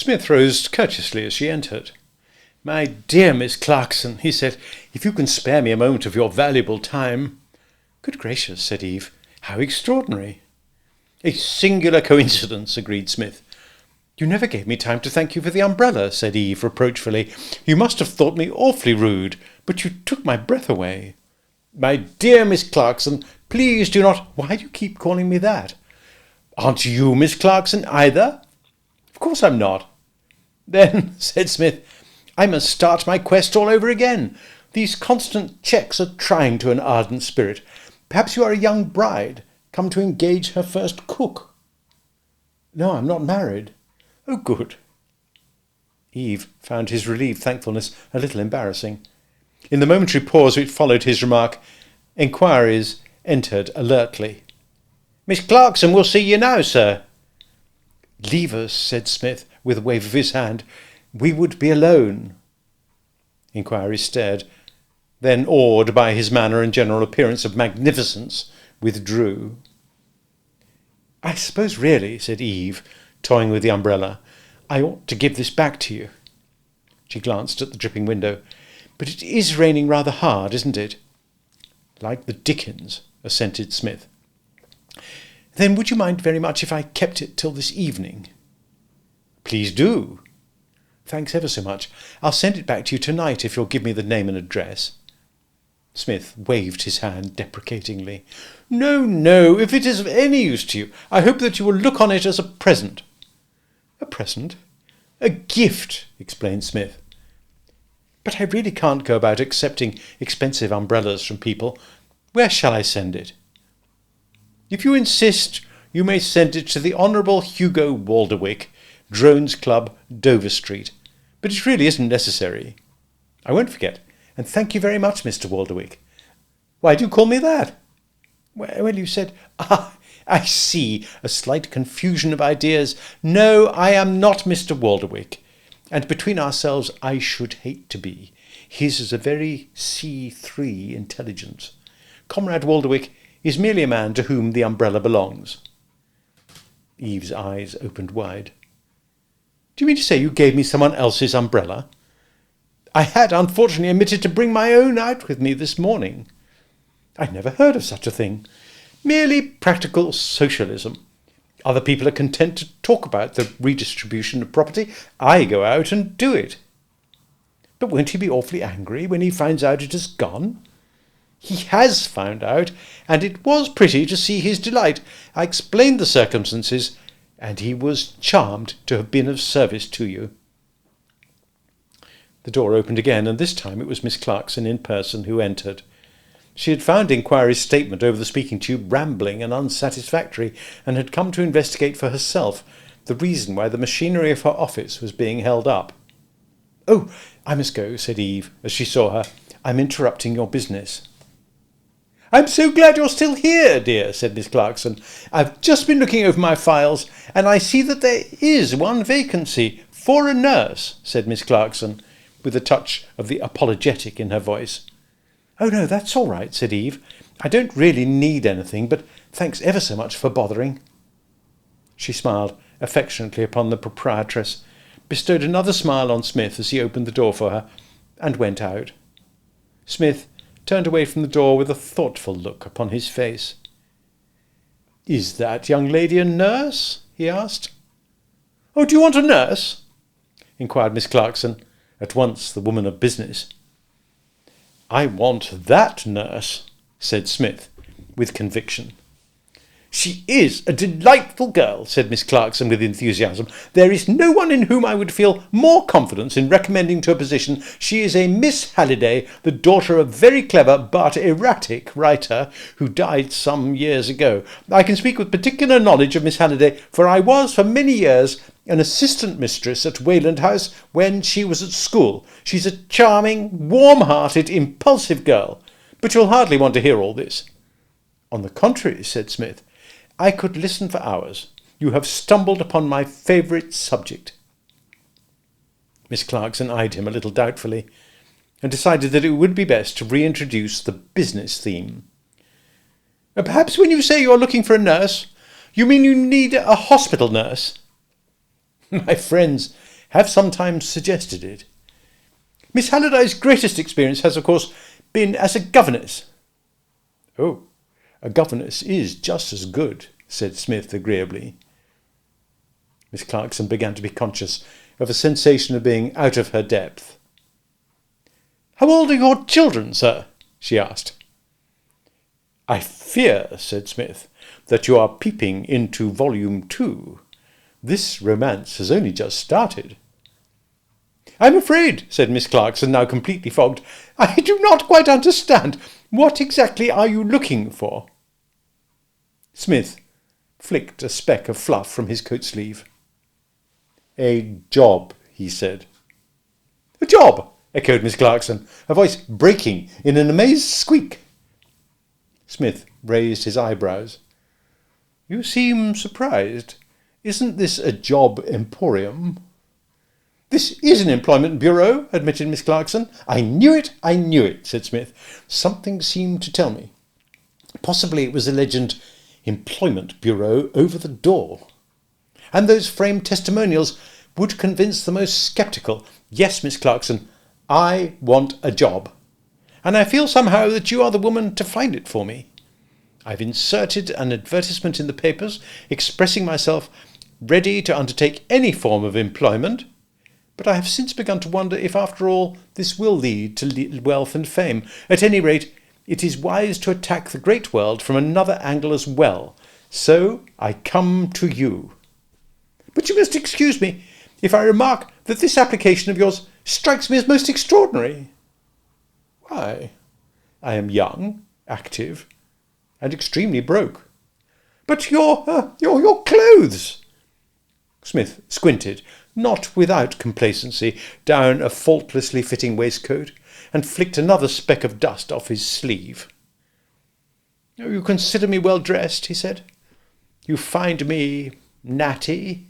Smith rose courteously as she entered. "My dear Miss Clarkson," he said, "if you can spare me a moment of your valuable time." "Good gracious," said Eve. "How extraordinary." "A singular coincidence," agreed Smith. "You never gave me time to thank you for the umbrella," said Eve reproachfully. "You must have thought me awfully rude, but you took my breath away." "My dear Miss Clarkson, please do not—" "Why do you keep calling me that?" "Aren't you Miss Clarkson either?" "Of course I'm not." "Then," said Smith, "I must start my quest all over again. These constant checks are trying to an ardent spirit. Perhaps you are a young bride, come to engage her first cook." "No, I'm not married." "Oh, good." Eve found his relieved thankfulness a little embarrassing. In the momentary pause which followed his remark, enquiries entered alertly. "Miss Clarkson will see you now, sir." "Leave us," said Smith, with a wave of his hand. "We would be alone." Inquiry stared, then, awed by his manner and general appearance of magnificence, withdrew. "I suppose really," said Eve, toying with the umbrella, "I ought to give this back to you." She glanced at the dripping window. "But it is raining rather hard, isn't it?" "Like the dickens," assented Smith. "Then would you mind very much if I kept it till this evening?" "Please do." "Thanks ever so much. I'll send it back to you tonight if you'll give me the name and address." Smith waved his hand deprecatingly. "No, no, if it is of any use to you, I hope that you will look on it as a present." "A present?" "A gift," explained Smith. "But I really can't go about accepting expensive umbrellas from people. Where shall I send it?" "If you insist, you may send it to the Honourable Hugo Walderwick, Drones Club, Dover Street. But it really isn't necessary." "I won't forget. And thank you very much, Mr. Walderwick." "Why do you call me that?" "Well, you said—" "Ah, I see. A slight confusion of ideas. No, I am not Mr. Walderwick. And between ourselves, I should hate to be. His is a very C3 intelligence. Comrade Walderwick is merely a man to whom the umbrella belongs." Eve's eyes opened wide. "Do you mean to say you gave me someone else's umbrella?" "I had unfortunately omitted to bring my own out with me this morning." "I never heard of such a thing." "Merely practical socialism. Other people are content to talk about the redistribution of property. I go out and do it." "But won't he be awfully angry when he finds out it has gone?" "He has found out, and it was pretty to see his delight. I explained the circumstances, and he was charmed to have been of service to you." The door opened again, and this time it was Miss Clarkson in person who entered. She had found Inquiry's statement over the speaking tube rambling and unsatisfactory, and had come to investigate for herself the reason why the machinery of her office was being held up. "Oh, I must go," said Eve, as she saw her. "I'm interrupting your business." "I'm so glad you're still here, dear," said Miss Clarkson. "I've just been looking over my files, and I see that there is one vacancy for a nurse," said Miss Clarkson, with a touch of the apologetic in her voice. "Oh, no, that's all right," said Eve. "I don't really need anything, but thanks ever so much for bothering." She smiled affectionately upon the proprietress, bestowed another smile on Smith as he opened the door for her, and went out. Smith turned away from the door with a thoughtful look upon his face. "Is that young lady a nurse?" he asked. "Oh, do you want a nurse?" inquired Miss Clarkson, at once the woman of business. "I want that nurse," said Smith, with conviction. "She is a delightful girl," said Miss Clarkson with enthusiasm. "There is no one in whom I would feel more confidence in recommending to a position. She is a Miss Halliday, the daughter of a very clever but erratic writer who died some years ago. I can speak with particular knowledge of Miss Halliday, for I was for many years an assistant mistress at Wayland House when she was at school. She's a charming, warm-hearted, impulsive girl. But you'll hardly want to hear all this." "On the contrary," said Smith, "I could listen for hours. You have stumbled upon my favourite subject." Miss Clarkson eyed him a little doubtfully, and decided that it would be best to reintroduce the business theme. "Perhaps when you say you are looking for a nurse, you mean you need a hospital nurse?" "My friends have sometimes suggested it. Miss Halliday's greatest experience has, of course, been as a governess. Oh, a governess is just as good, said Smith agreeably. Miss Clarkson began to be conscious of a sensation of being out of her depth. How old are your children, sir? She asked. I fear, said Smith, that you are peeping into volume 2. This romance has only just started. I'm afraid, said Miss Clarkson, now completely fogged, I do not quite understand. What exactly are you looking for? Smith flicked a speck of fluff from his coat sleeve. A job, he said. A job, echoed Miss Clarkson, her voice breaking in an amazed squeak. Smith raised his eyebrows. You seem surprised. Isn't this a job emporium? This is an employment bureau, admitted Miss Clarkson. I knew it, said Smith. Something seemed to tell me. Possibly it was the legend Employment Bureau over the door. And those framed testimonials would convince the most sceptical. Yes, Miss Clarkson, I want a job. And I feel somehow that you are the woman to find it for me. I've inserted an advertisement in the papers expressing myself ready to undertake any form of employment, but I have since begun to wonder if, after all, this will lead to wealth and fame. At any rate, it is wise to attack the great world from another angle as well. So I come to you. But you must excuse me if I remark that this application of yours strikes me as most extraordinary. Why? I am young, active, and extremely broke. But your clothes! Smith squinted, not without complacency, down a faultlessly fitting waistcoat, and flicked another speck of dust off his sleeve. Oh, you consider me well dressed, he said. You find me natty.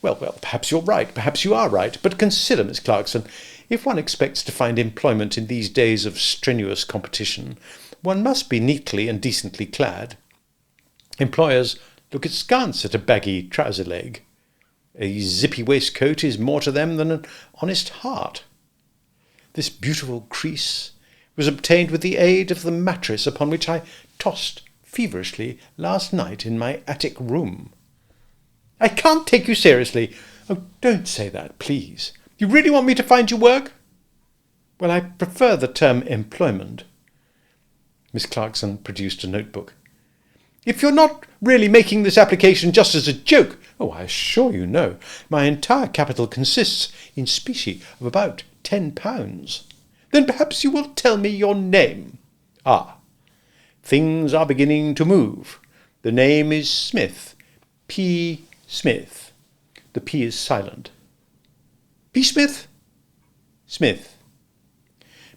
Well, perhaps you're right, perhaps you are right, but consider, Miss Clarkson, if one expects to find employment in these days of strenuous competition, one must be neatly and decently clad. Employers look askance at a baggy trouser leg. A zippy waistcoat is more to them than an honest heart. This beautiful crease was obtained with the aid of the mattress upon which I tossed feverishly last night in my attic room. I can't take you seriously. Oh, don't say that, please. You really want me to find you work? Well, I prefer the term employment. Miss Clarkson produced a notebook. If you're not really making this application just as a joke, oh, I assure you no. My entire capital consists in specie of about £10. Then perhaps you will tell me your name. Ah, things are beginning to move. The name is Smith. P. Smith. The P is silent. P. Smith? Smith.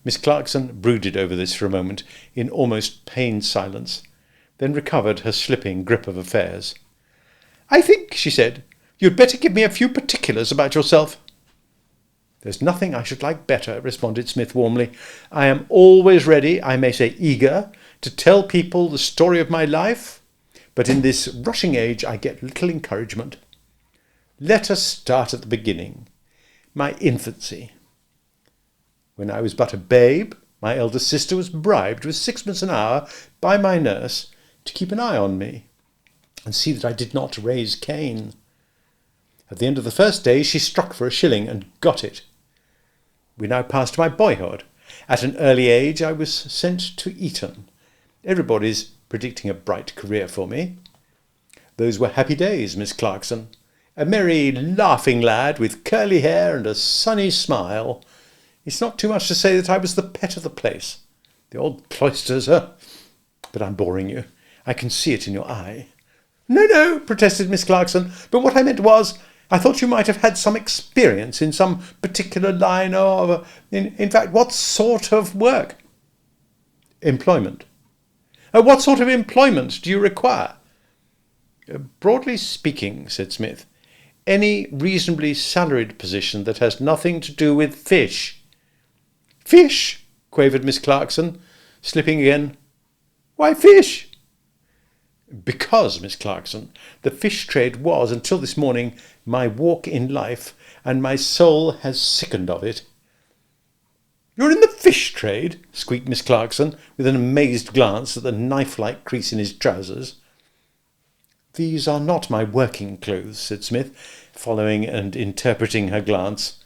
Miss Clarkson brooded over this for a moment in almost pained silence, then recovered her slipping grip of affairs. I think, she said, you'd better give me a few particulars about yourself. There's nothing I should like better, responded Smith warmly. I am always ready, I may say eager, to tell people the story of my life, but in this rushing age I get little encouragement. Let us start at the beginning. My infancy. When I was but a babe, my elder sister was bribed with 6pence an hour by my nurse to keep an eye on me and see that I did not raise Cain. At the end of the first day she struck for a shilling and got it. We now passed to my boyhood. At an early age I was sent to Eton. Everybody's predicting a bright career for me. Those were happy days, Miss Clarkson. A merry, laughing lad with curly hair and a sunny smile. It's not too much to say that I was the pet of the place. The old cloisters, But I'm boring you. I can see it in your eye. No, protested Miss Clarkson, but what I meant was, I thought you might have had some experience in some particular line of... In fact, what sort of work? Employment. What sort of employment do you require? Broadly speaking, said Smith, any reasonably salaried position that has nothing to do with fish. Fish? Quavered Miss Clarkson, slipping again. Why fish? Because, Miss Clarkson, the fish trade was, until this morning, my walk in life, and my soul has sickened of it." "You're in the fish trade?" squeaked Miss Clarkson, with an amazed glance at the knife-like crease in his trousers. "These are not my working clothes," said Smith, following and interpreting her glance.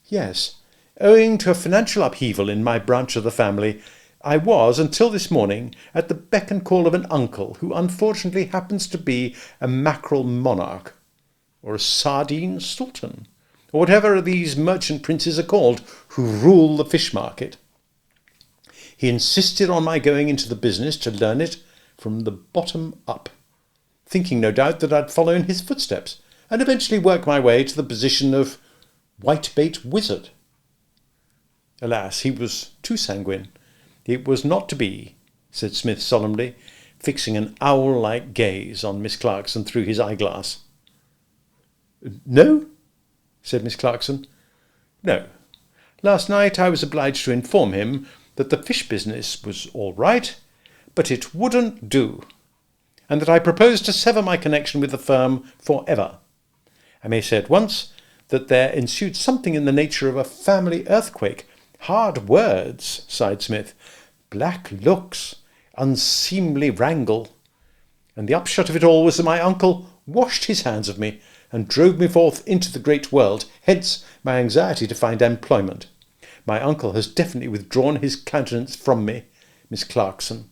"Yes, owing to a financial upheaval in my branch of the family, I was, until this morning, at the beck and call of an uncle who unfortunately happens to be a mackerel monarch, or a sardine sultan, or whatever these merchant princes are called who rule the fish market. He insisted on my going into the business to learn it from the bottom up, thinking no doubt that I'd follow in his footsteps and eventually work my way to the position of whitebait wizard. Alas, he was too sanguine. It was not to be," said Smith solemnly, fixing an owl-like gaze on Miss Clarkson through his eyeglass. "No?" said Miss Clarkson. "No. Last night I was obliged to inform him that the fish business was all right, but it wouldn't do, and that I proposed to sever my connection with the firm for ever. I may say at once that there ensued something in the nature of a family earthquake. Hard words," sighed Smith. "Black looks, unseemly wrangle. And the upshot of it all was that my uncle washed his hands of me and drove me forth into the great world, hence my anxiety to find employment. My uncle has definitely withdrawn his countenance from me, Miss Clarkson."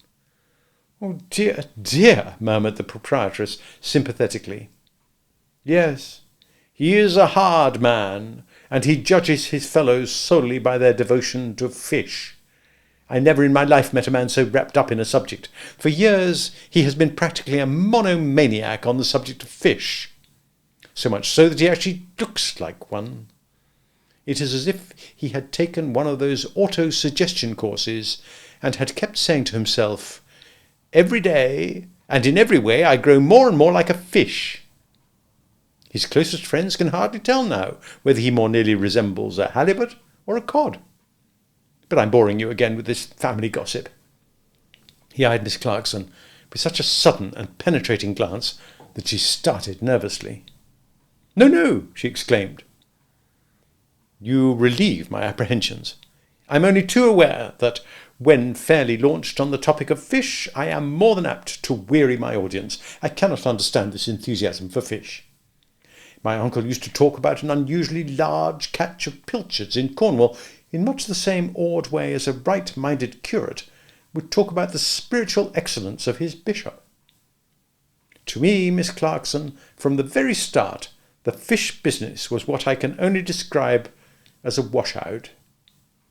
"Oh, dear, dear," murmured the proprietress sympathetically. "Yes, he is a hard man, and he judges his fellows solely by their devotion to fish. I never in my life met a man so wrapped up in a subject. For years he has been practically a monomaniac on the subject of fish, so much so that he actually looks like one. It is as if he had taken one of those auto-suggestion courses and had kept saying to himself, 'Every day and in every way I grow more and more like a fish.' His closest friends can hardly tell now whether he more nearly resembles a halibut or a cod. But I'm boring you again with this family gossip." He eyed Miss Clarkson with such a sudden and penetrating glance that she started nervously. "No, no," she exclaimed. "You relieve my apprehensions. I'm only too aware that, when fairly launched on the topic of fish, I am more than apt to weary my audience. I cannot understand this enthusiasm for fish. My uncle used to talk about an unusually large catch of pilchards in Cornwall in much the same awed way as a right-minded curate would talk about the spiritual excellence of his bishop. To me, Miss Clarkson, from the very start, the fish business was what I can only describe as a washout.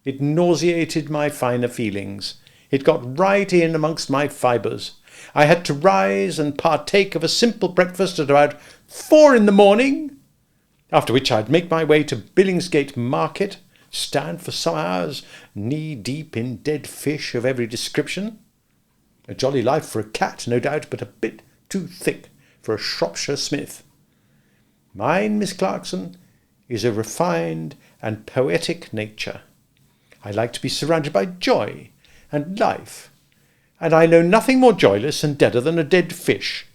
It nauseated my finer feelings. It got right in amongst my fibres. I had to rise and partake of a simple breakfast at about 4 in the morning, after which I'd make my way to Billingsgate Market, stand for some hours knee-deep in dead fish of every description. A jolly life for a cat, no doubt, but a bit too thick for a Shropshire Smith. Mine, Miss Clarkson, is a refined and poetic nature. I like to be surrounded by joy and life, and I know nothing more joyless and deader than a dead fish.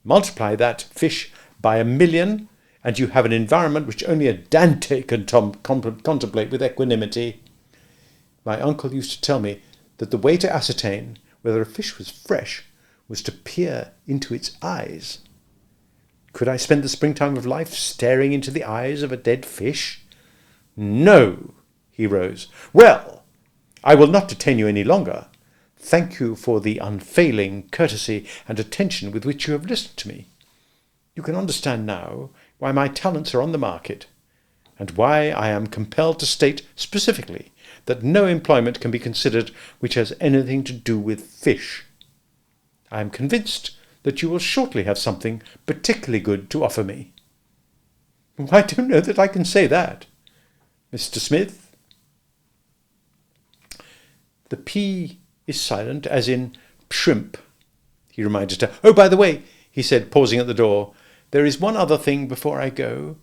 Multiply that fish by 1,000,000, and you have an environment which only a Dante can contemplate with equanimity. My uncle used to tell me that the way to ascertain whether a fish was fresh was to peer into its eyes. Could I spend the springtime of life staring into the eyes of a dead fish? No, he rose. Well, I will not detain you any longer. Thank you for the unfailing courtesy and attention with which you have listened to me. You can understand now why my talents are on the market, and why I am compelled to state specifically that no employment can be considered which has anything to do with fish. I am convinced that you will shortly have something particularly good to offer me. I don't know that I can say that, Mr. Smith. The P is silent, as in shrimp, he reminded her. Oh, by the way, he said, pausing at the door, there is one other thing before I go.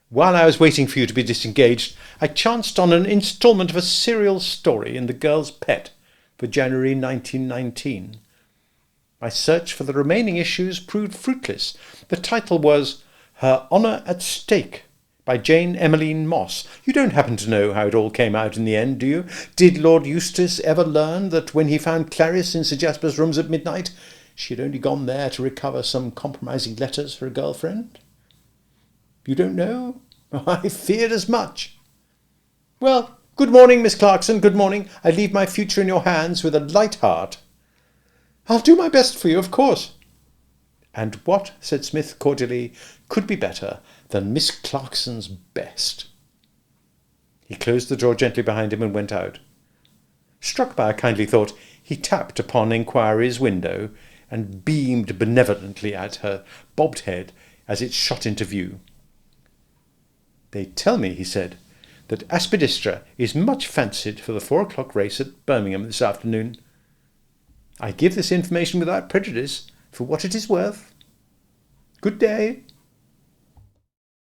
While I was waiting for you to be disengaged, I chanced on an instalment of a serial story in The Girl's Pet for January 1919. My search for the remaining issues proved fruitless. The title was Her Honour at Stake, by Jane Emmeline Moss. You don't happen to know how it all came out in the end, do you? Did Lord Eustace ever learn that when he found Clarice in Sir Jasper's rooms at midnight, she had only gone there to recover some compromising letters for a girlfriend? You don't know? I feared as much. Well, good morning, Miss Clarkson, good morning. I leave my future in your hands with a light heart. I'll do my best for you, of course. And what, said Psmith cordially, could be better than Miss Clarkson's best? He closed the door gently behind him and went out. Struck by a kindly thought, he tapped upon Inquiry's window and beamed benevolently at her bobbed head as it shot into view. They tell me, he said, that Aspidistra is much fancied for the 4 o'clock race at Birmingham this afternoon. I give this information without prejudice, for what it is worth. Good day.